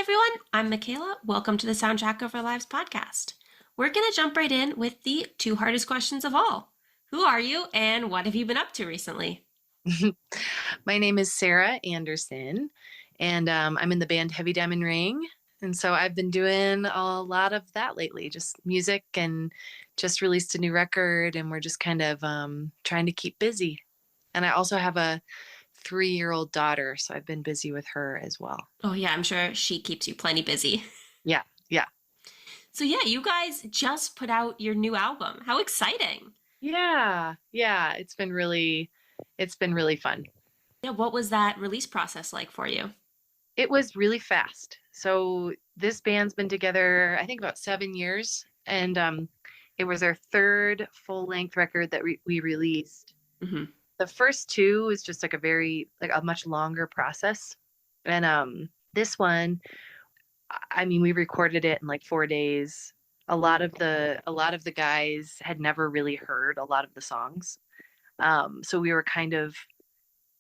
everyone, I'm Mackayla. Welcome to the Soundtrack of Our Lives podcast. We're going to jump right in with the two hardest questions of all. Who are you and what have you been up to recently? My name is Sarah Anderson, and I'm in the band Heavy Diamond Ring. And so I've been doing a lot of that lately, just music, and just released a new record, and we're just kind of trying to keep busy. And I also have a 3-year-old daughter, so I've been busy with her as well. Oh, yeah, I'm sure she keeps you plenty busy. Yeah, yeah. So, yeah, you guys just put out your new album. How exciting! Yeah. It's been really fun. Yeah, what was that release process like for you? It was really fast. So this band's been together, I think, about 7 years, and it was our third full-length record that we released. Hmm. The first two is just like a much longer process, and this one, I mean, we recorded it in like 4 days. A lot of the guys had never really heard a lot of the songs, so we were kind of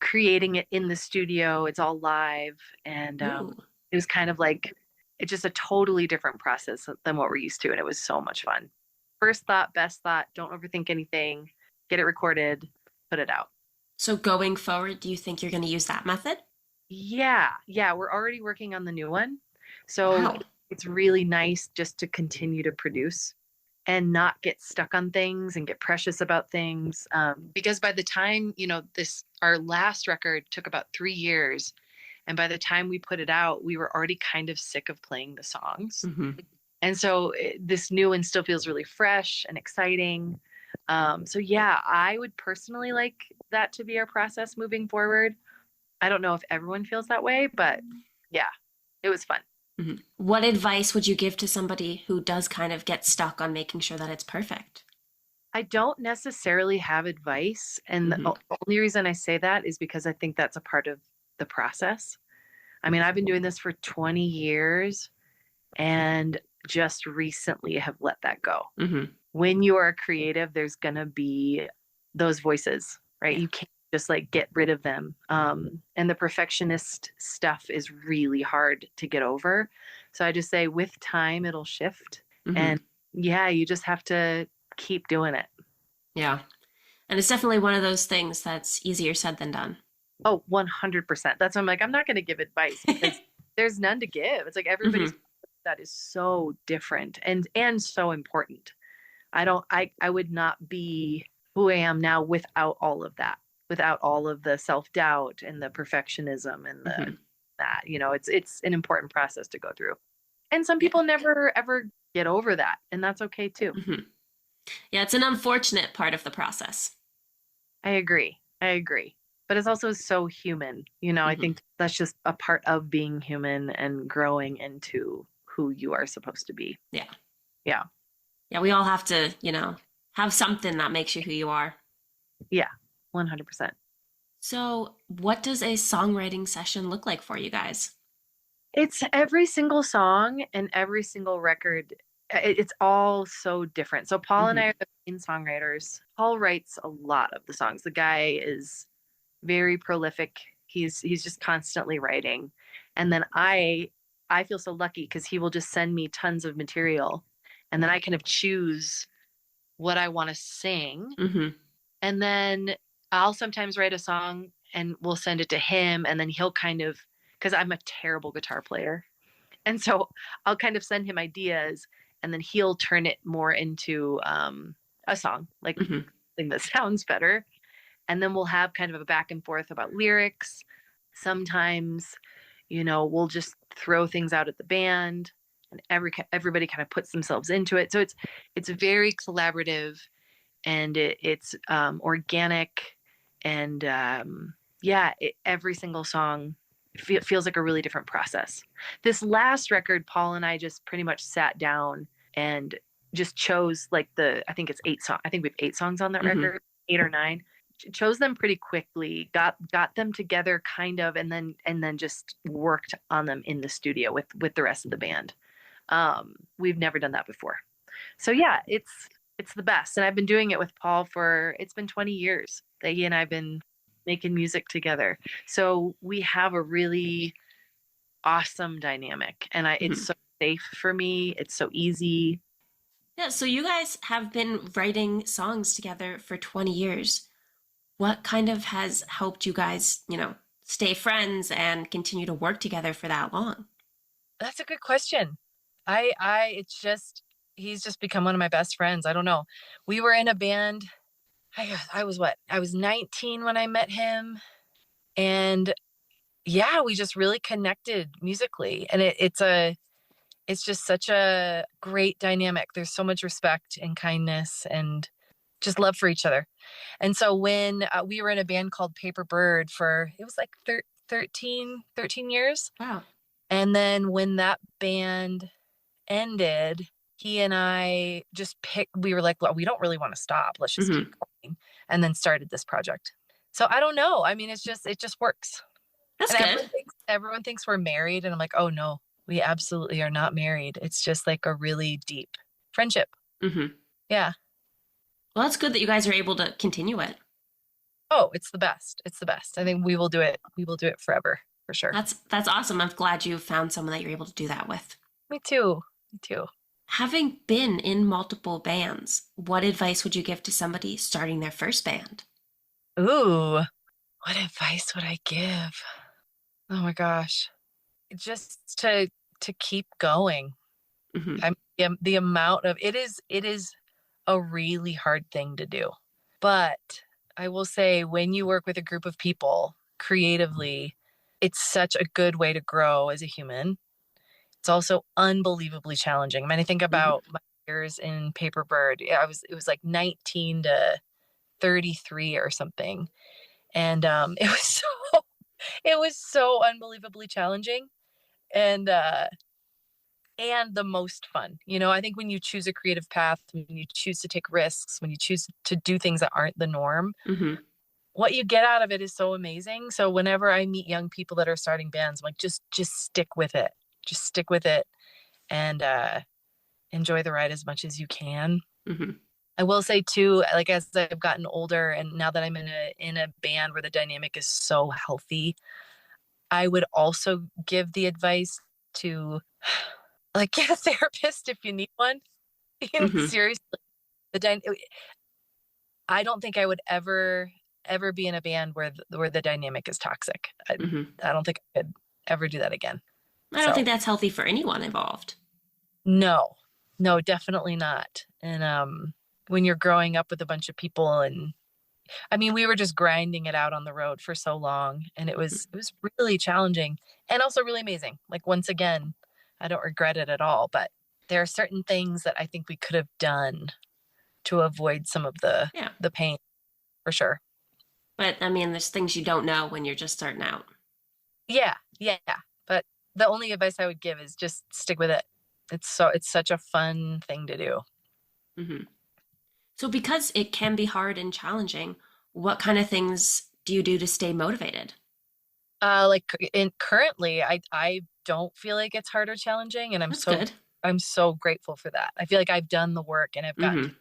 creating it in the studio. It's all live, and Ooh. it was kind of like it's just a totally different process than what we're used to, and it was so much fun. First thought, best thought, don't overthink anything, get it recorded, put it out. So, going forward, do you think you're going to use that method? Yeah, we're already working on the new one, so Wow. it's really nice just to continue to produce and not get stuck on things and get precious about things. Because by the time, this, our last record took about 3 years. And by the time we put it out, we were already kind of sick of playing the songs. Hmm. And so this new one still feels really fresh and exciting. So yeah, I would personally like that to be our process moving forward. I don't know if everyone feels that way, but yeah, it was fun. Hmm. What advice would you give to somebody who does kind of get stuck on making sure that it's perfect? I don't necessarily have advice. And the Hmm. only reason I say that is because I think that's a part of the process. I mean, I've been doing this for 20 years and just recently have let that go. Hmm. When you are a creative, there's going to be those voices, right? Yeah. You can't just like get rid of them. And the perfectionist stuff is really hard to get over. So I just say with time, it'll shift. Hmm. And yeah, you just have to keep doing it. Yeah. And it's definitely one of those things that's easier said than done. Oh, 100%. That's why I'm like, I'm not going to give advice because there's none to give. It's like everybody's Hmm. that is so different and so important. I would not be who I am now without all of that, without all of the self-doubt and the perfectionism and the Hmm. that, it's an important process to go through. And some Yeah. people never ever get over that, and that's okay too. Hmm. Yeah, it's an unfortunate part of the process. I agree. But it's also so human. I Hmm. think that's just a part of being human and growing into who you are supposed to be. Yeah. Yeah. Yeah, we all have to, have something that makes you who you are. Yeah. 100%. So, what does a songwriting session look like for you guys? It's every single song and every single record. It's all so different. So Paul and I Hmm. are the main songwriters. Paul writes a lot of the songs. The guy is very prolific. He's just constantly writing. And then I feel so lucky because he will just send me tons of material, and then I kind of choose what I want to sing. Hmm. And then I'll sometimes write a song and we'll send it to him, and then he'll kind of, because I'm a terrible guitar player. And so I'll kind of send him ideas, and then he'll turn it more into a song, like Hmm. something that sounds better. And then we'll have kind of a back and forth about lyrics. Sometimes, we'll just throw things out at the band, and everybody kind of puts themselves into it. So it's very collaborative, and it's organic, and yeah, every single song feels like a really different process. This last record, Paul and I just pretty much sat down and just chose like I think it's 8 songs. I think we have 8 songs on that Hmm. record, 8 or 9. Chose them pretty quickly, got them together kind of, and then just worked on them in the studio with the rest of the band. We've never done that before. So yeah, it's the best. And I've been doing it with Paul for it's been 20 years that he and I've been making music together. So we have a really awesome dynamic. And it's Hmm. so safe for me. It's so easy. Yeah, so you guys have been writing songs together for 20 years. What kind of has helped you guys, stay friends and continue to work together for that long? That's a good question. It's just, he's just become one of my best friends. I don't know. We were in a band. I was what? I was 19 when I met him. And yeah, we just really connected musically. And it's just such a great dynamic. There's so much respect and kindness and just love for each other. And so when we were in a band called Paper Bird for, it was like 13 years. Wow. And then when that band ended, he and I just picked, we were like, well, we don't really want to stop. Let's just keep Hmm. going. And then started this project. So I don't know. I mean, it just works. That's And good. everyone thinks we're married. And I'm like, oh no, we absolutely are not married. It's just like a really deep friendship. Hmm. Yeah. Well, that's good that you guys are able to continue it. Oh, it's the best. It's the best. I think we will do it. We will do it forever for sure. That's awesome. I'm glad you found someone that you're able to do that with. Me too. Me too. Having been in multiple bands, what advice would you give to somebody starting their first band? Ooh, what advice would I give? Oh my gosh. Just to keep going. Hmm. The amount of it is a really hard thing to do. But I will say when you work with a group of people creatively, it's such a good way to grow as a human. It's also unbelievably challenging. I mean, I think Hmm. about my years in Paperbird. It was like 19 to 33 or something. And it was so unbelievably challenging and and the most fun. You know, I think when you choose a creative path, when you choose to take risks, when you choose to do things that aren't the norm, Hmm. what you get out of it is so amazing. So whenever I meet young people that are starting bands, I'm like, just stick with it. Just stick with it and enjoy the ride as much as you can. Hmm. I will say too, like as I've gotten older and now that I'm in a band where the dynamic is so healthy, I would also give the advice to like get a therapist if you need one. You know, Hmm. seriously, the dy- I don't think I would ever be in a band where the dynamic is toxic. Hmm. I don't think I could ever do that again. I don't So think that's healthy for anyone involved. no, no, definitely not. And when you're growing up with a bunch of people, and I mean, we were just grinding it out on the road for so long, and it was really challenging and also really amazing. Like once again, I don't regret it at all, but there are certain things that I think we could have done to avoid some of Yeah. the pain for sure. But I mean, there's things you don't know when you're just starting out. Yeah, yeah. But the only advice I would give is just stick with it. It's such a fun thing to do. Hmm. So, because it can be hard and challenging, what kind of things do you do to stay motivated? Like in currently, I don't feel like it's hard or challenging, and That's good. I'm so grateful for that. I feel like I've done the work and I've gotten to Hmm.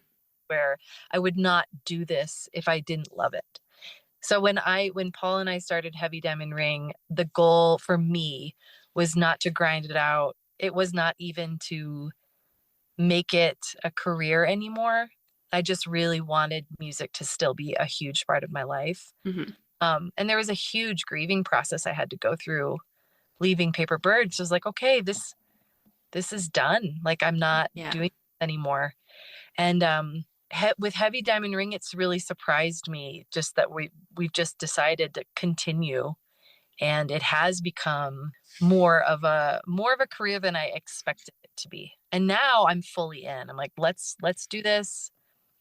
where I would not do this if I didn't love it. So when Paul and I started Heavy Diamond Ring, the goal for me was not to grind it out. It was not even to make it a career anymore. I just really wanted music to still be a huge part of my life. Hmm. And there was a huge grieving process I had to go through leaving Paper Birds. So I was like, okay, this is done. Like I'm not Yeah. doing this anymore. And with Heavy Diamond Ring, it's really surprised me just that we've just decided to continue, and it has become more of a career than I expected it to be. And now I'm fully in. I'm like, let's do this,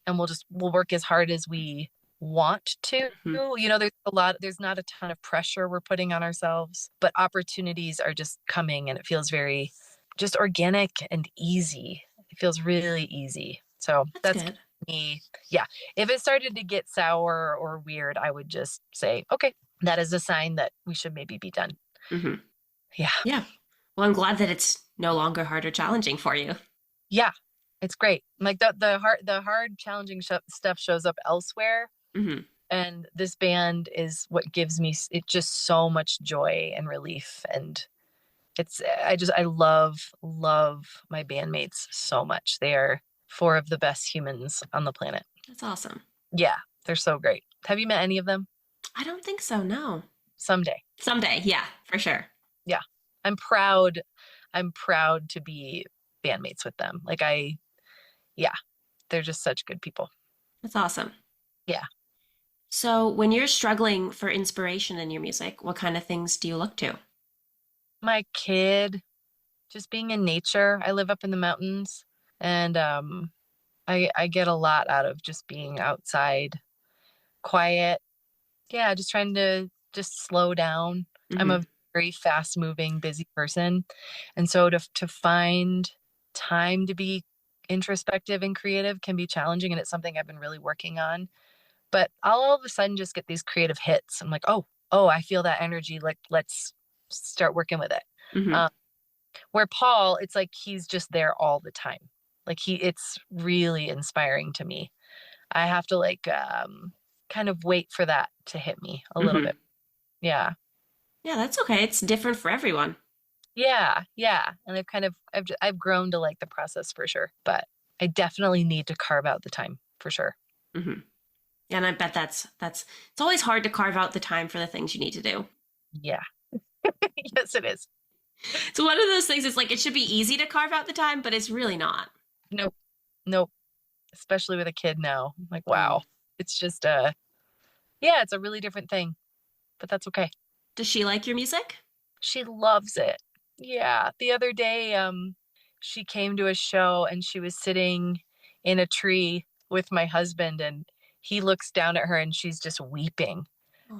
and we'll work as hard as we want to. Hmm. You know, there's not a ton of pressure we're putting on ourselves, but opportunities are just coming, and it feels very just organic and easy. It feels really easy. So That's that's good. me. Yeah. If it started to get sour or weird, I would just say, okay, that is a sign that we should maybe be done. Hmm. Yeah. Yeah. Well, I'm glad that it's no longer hard or challenging for you. Yeah. It's great. Like the hard challenging stuff shows up elsewhere, Hmm. and this band is what gives me it just so much joy and relief, and I love my bandmates so much. They are four of the best humans on the planet. That's awesome. Yeah, they're so great. Have you met any of them? I don't think so, no. Someday. Someday, yeah, for sure. Yeah. I'm proud. I'm proud to be bandmates with them. Yeah, they're just such good people. That's awesome. Yeah. So, when you're struggling for inspiration in your music, what kind of things do you look to? My kid, just being in nature. I live up in the mountains and I get a lot out of just being outside, quiet. Yeah, just trying to just slow down. I'm Hmm. a very fast moving, busy person. And so to find time to be introspective and creative can be challenging. And it's something I've been really working on. But I'll all of a sudden just get these creative hits. I'm like, oh, I feel that energy. Like, let's start working with it. Hmm. Um, where Paul, it's like he's just there all the time. It's really inspiring to me. I have to kind of wait for that to hit me a little Hmm. bit. Yeah. Yeah, that's okay. It's different for everyone. Yeah. Yeah. And I've grown to like the process for sure, but I definitely need to carve out the time for sure. Hmm. And I bet that's it's always hard to carve out the time for the things you need to do. Yeah. Yes, it is. So one of those things is like it should be easy to carve out the time, but it's really not. Nope. Nope. Especially with a kid now. Like, Mm. wow. It's just yeah, it's a really different thing, but that's okay. Does she like your music? She loves it. Yeah. The other day, she came to a show and she was sitting in a tree with my husband and he looks down at her and she's just weeping.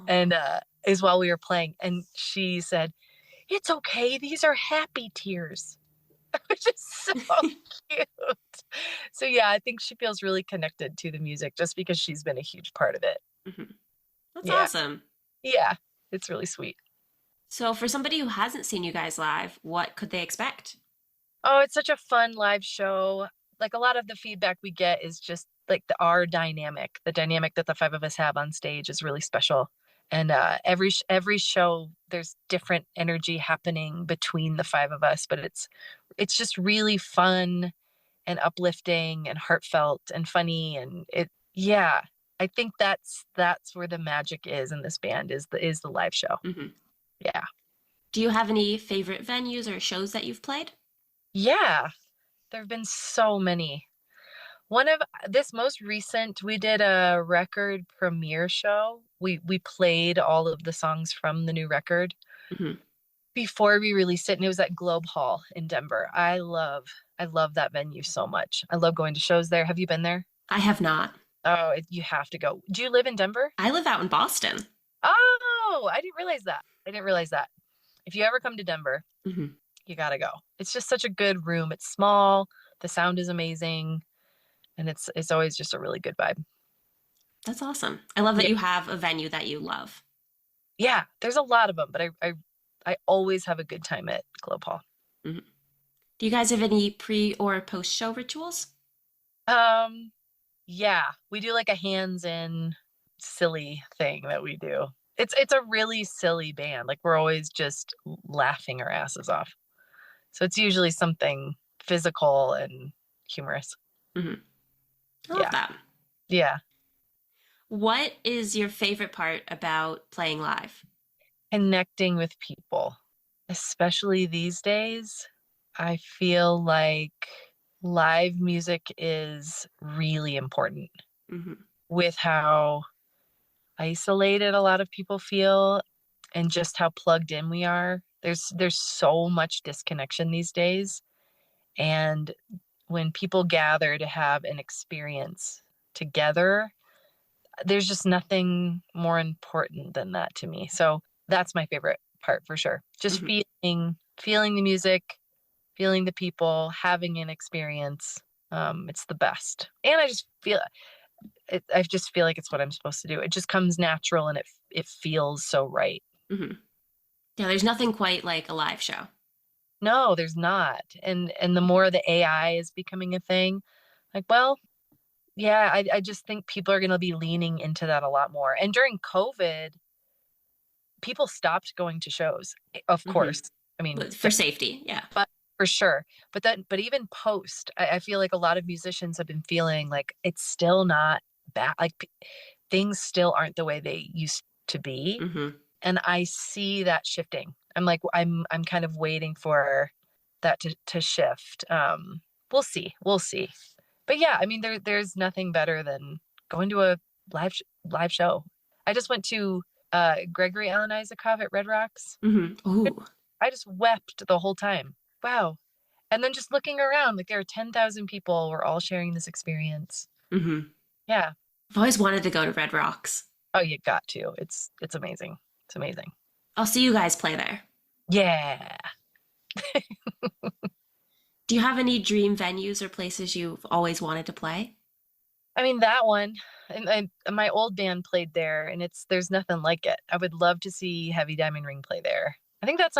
And Oh. is while we were playing. And she said, "It's okay. These are happy tears." Which is so cute. So yeah, I think she feels really connected to the music just because she's been a huge part of it. Mhm. That's Yeah. awesome. Yeah. It's really sweet. So for somebody who hasn't seen you guys live, what could they expect? Oh, it's such a fun live show. Like a lot of the feedback we get is just like our dynamic. The dynamic that the five of us have on stage is really special. And every show there's different energy happening between the five of us, but it's just really fun and uplifting and heartfelt and funny and it yeah. I think that's where the magic is in this band is the live show. Hmm. Yeah. Do you have any favorite venues or shows that you've played? Yeah. There have been so many. One of this most recent, we did a record premiere show. We played all of the songs from the new record Hmm. before we released it, and it was at Globe Hall in Denver. I love that venue so much. I love going to shows there. Have you been there? I have not. Oh, you have to go. Do you live in Denver? I live out in Boston. Oh, I didn't realize that. I didn't realize that. If you ever come to Denver, Hmm. you gotta go. It's just such a good room. It's small, the sound is amazing, and it's always just a really good vibe. That's awesome. I love that Yeah. you have a venue that you love. Yeah, there's a lot of them, but I always have a good time at Globe Hall. Hmm. Do you guys have any pre or post show rituals? Um, yeah, we do like a hands-in silly thing that we do. It's a really silly band. Like we're always just laughing our asses off. So it's usually something physical and humorous. Hmm. I love Yeah. that. Yeah. What is your favorite part about playing live? Connecting with people, especially these days. I feel like live music is really important Hmm. with how isolated a lot of people feel and just how plugged in we are. There's so much disconnection these days. And when people gather to have an experience together, there's just nothing more important than that to me. So that's my favorite part for sure. Just Hmm. feeling the music, feeling the people, having an experience. It's the best. And I just feel like it's what I'm supposed to do. It just comes natural and it feels so right. Hmm. Yeah, there's nothing quite like a live show. No, there's not. And the more the AI is becoming a thing, like, well, yeah, I just think people are going to be leaning into that a lot more. And during COVID, people stopped going to shows, of Hmm. course. I mean, For safety, yeah. but for sure. But even post, I feel like a lot of musicians have been feeling like it's still not bad. Like things still aren't the way they used to be. Mm-hmm. And I see that shifting. I'm kind of waiting for that to shift. We'll see. We'll see. But yeah, I mean there's nothing better than going to a live show. I just went to Gregory Alan Isakov at Red Rocks. Mm-hmm. Ooh. I just wept the whole time. Wow. And then just looking around, like there are 10,000 people. We're all sharing this experience. Mm-hmm. Yeah. I've always wanted to go to Red Rocks. Oh, you got to. It's amazing. It's amazing. I'll see you guys play there. Yeah. Do you have any dream venues or places you've always wanted to play? I mean that one, and my old band played there, and there's nothing like it. I would love to see Heavy Diamond Ring play there. I think that's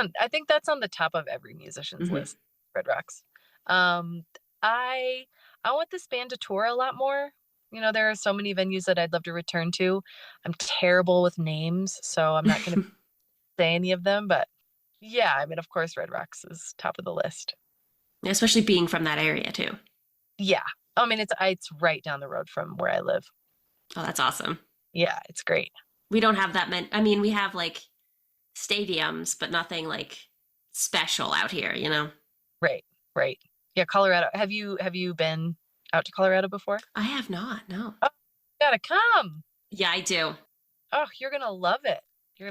on the top of every musician's Mm-hmm. list. Red Rocks. Um, I I want this band to tour a lot more. You know, there are so many venues that I'd love to return to. I'm terrible with names, so I'm not going to say any of them. But yeah, I mean, of course, Red Rocks is top of the list. Especially being from that area too. Yeah, I mean, it's right down the road from where I live. Oh, that's awesome. Yeah, it's great. We don't have that many. I mean, we have like stadiums, but nothing like special out here, you know? Right, right. Yeah, Colorado. Have you been out to Colorado before? I have not, no. Oh, you gotta come. Yeah, I do. Oh, you're gonna love it.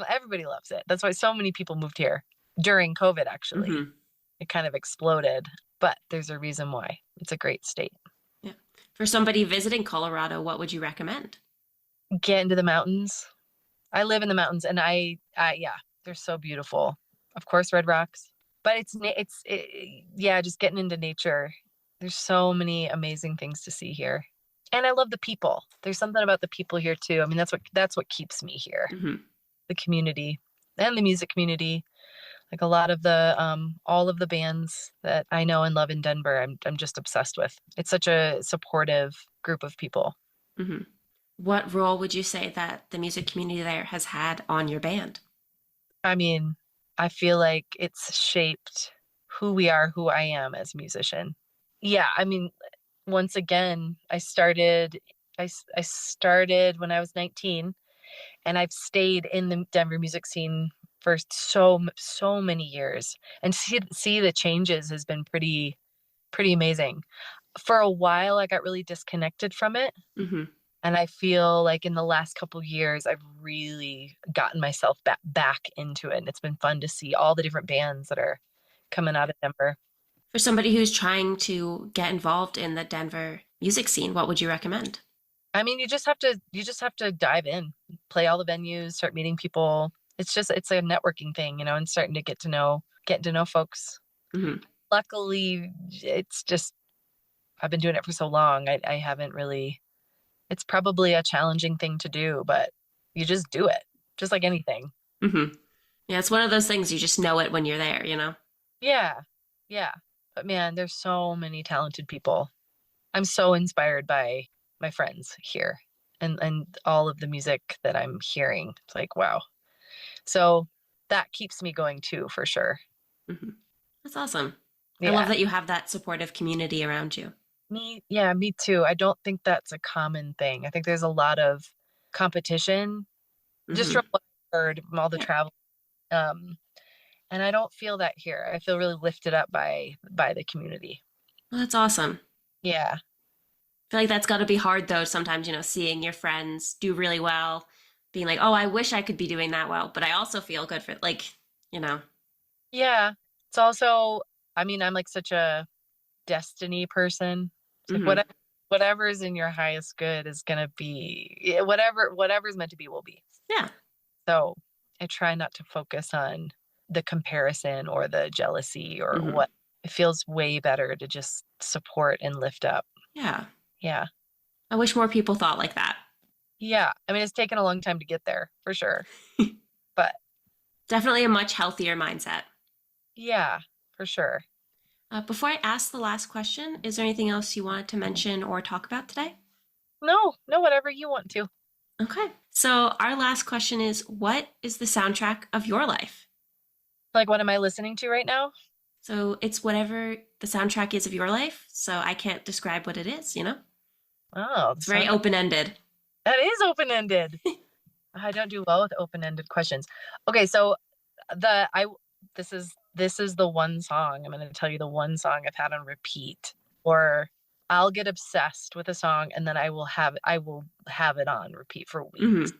Everybody loves it. That's why so many people moved here during COVID, actually. Mm-hmm. It kind of exploded, but there's a reason why. It's a great state. Yeah. For somebody visiting Colorado, what would you recommend? Get into the mountains. I live in the mountains and yeah, they're so beautiful. Of course, Red Rocks, but yeah, just getting into nature. There's so many amazing things to see here. And I love the people. There's something about the people here too. I mean, that's what keeps me here. Mm-hmm. The community and the music community. Like a lot of the all of the bands that I know and love in Denver, I'm just obsessed with. It's such a supportive group of people. Mm-hmm. What role would you say that the music community there has had on your band? I mean, I feel like it's shaped who we are, who I am as a musician. Yeah, I mean, once again, I started when I was 19, and I've stayed in the Denver music scene for so many years, and see the changes has been pretty amazing. For a while I got really disconnected from it, Mm-hmm. and I feel like in the last couple years I've really gotten myself back into it, and it's been fun to see all the different bands that are coming out of Denver. For somebody who's trying to get involved in the Denver music scene, what would you recommend? I mean, you just have to dive in, play all the venues, start meeting people. It's a networking thing, and starting to get to know folks. Mm-hmm. Luckily, it's just I've been doing it for so long. I haven't really. It's probably a challenging thing to do, but you just do it, just like anything. Mm-hmm. Yeah, it's one of those things you just know it when you're there, you know? Yeah, yeah. But man, there's so many talented people. I'm so inspired by my friends here and all of the music that I'm hearing. It's like, wow. So that keeps me going too, for sure. Mm-hmm. That's awesome. I love Yeah. that you have that supportive community around you. Yeah, me too. I don't think that's a common thing. I think there's a lot of competition just Mm-hmm. from what I've heard from all the Yeah. travel. Um, and I don't feel that here. I feel really lifted up by the community. Well, that's awesome. Yeah. I feel like that's got to be hard though sometimes, seeing your friends do really well, being like, oh, I wish I could be doing that well, but I also feel good for like, you know. Yeah. It's also, I mean, I'm like such a destiny person. It's like Mm-hmm. whatever's in your highest good is gonna be, yeah, whatever's meant to be will be. Yeah. So I try not to focus on the comparison or the jealousy or Mm-hmm. what. It feels way better to just support and lift up. Yeah. Yeah. I wish more people thought like that. Yeah. I mean, it's taken a long time to get there for sure. But Definitely a much healthier mindset. yeah, for sure. Before I ask the last question, is there anything else you wanted to mention or talk about today? No, no, whatever you want to. Okay. So, our last question is, what is the soundtrack of your life? Like, what am I listening to right now? So it's whatever the soundtrack is of your life. So I can't describe what it is, you know? Oh, the It's very soundtrack. open ended. That is open-ended. I don't do well with open-ended questions. Okay, so the I this is the one song. I'm going to tell you the one song I've had on repeat. Or I'll get obsessed with a song and then I will have it on repeat for weeks. Hmm.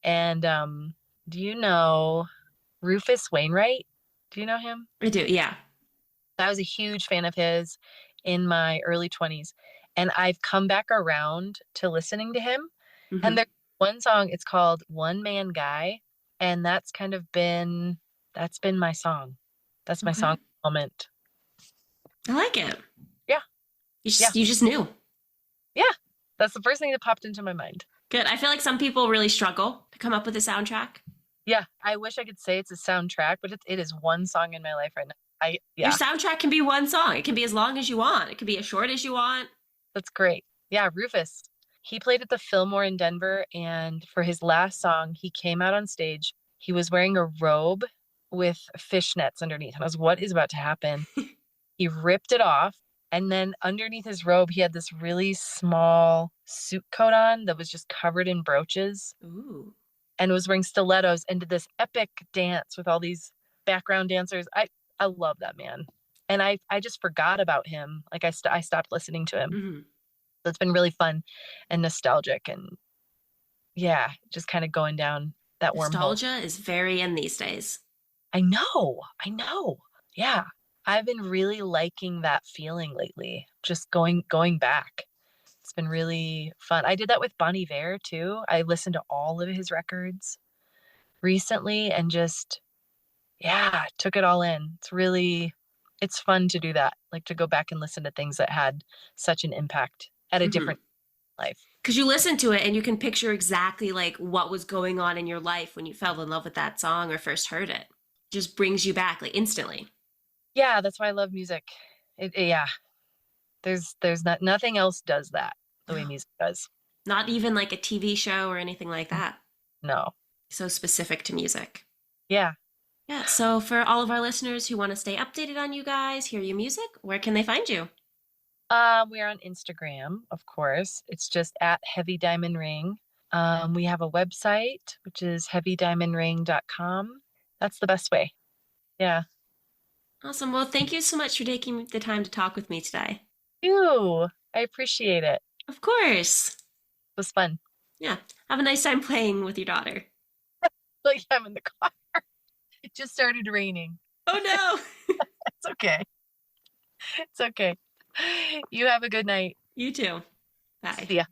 And do you know Rufus Wainwright? Do you know him? I do, yeah. I was a huge fan of his in my early 20s. And I've come back around to listening to him. And Hmm. there's one song, it's called One Man Guy. And that's been my song. That's my Okay. song moment. I like it. Yeah, yeah, You just knew. yeah. That's the first thing that popped into my mind. Good. I feel like some people really struggle to come up with a soundtrack. Yeah, I wish I could say it's a soundtrack, but it is one song in my life right now. Your Yeah, soundtrack can be one song. It can be as long as you want. It can be as short as you want. that's great. Yeah, Rufus. He played at the Fillmore in Denver, and for his last song, he came out on stage. He was wearing a robe with fishnets underneath. And I was, what is about to happen? He ripped it off, and then underneath his robe, he had this really small suit coat on that was just covered in brooches Ooh. and was wearing stilettos and did this epic dance with all these background dancers. I love that man. And I just forgot about him. Like I stopped listening to him. Hmm. So it's been really fun and nostalgic and yeah, just kind of going down that wormhole. Nostalgia is very in these days. I know. I know. Yeah. I've been really liking that feeling lately. Just going back. It's been really fun. I did that with Bon Iver too. I listened to all of his records recently and just yeah, took it all in. It's fun to do that. Like to go back and listen to things that had such an impact at a Hmm. different life. Because you listen to it and you can picture exactly like what was going on in your life when you fell in love with that song or first heard it. Just brings you back like instantly. Yeah, that's why I love music. Yeah, there's nothing else does that the way No, music does. not even like a TV show or anything like that. No. So specific to music. Yeah. Yeah. So for all of our listeners who want to stay updated on you guys, hear your music, where can they find you? We're on Instagram, of course. It's just at Heavy Diamond Ring. We have a website, which is heavydiamondring.com. That's the best way. Yeah. Awesome. Well, thank you so much for taking the time to talk with me today. Ew. I appreciate it. Of course. It was fun. Yeah. Have a nice time playing with your daughter. Like I'm in the car. It just started raining. Oh no. It's okay. It's okay. You have a good night. You too. Bye. See ya.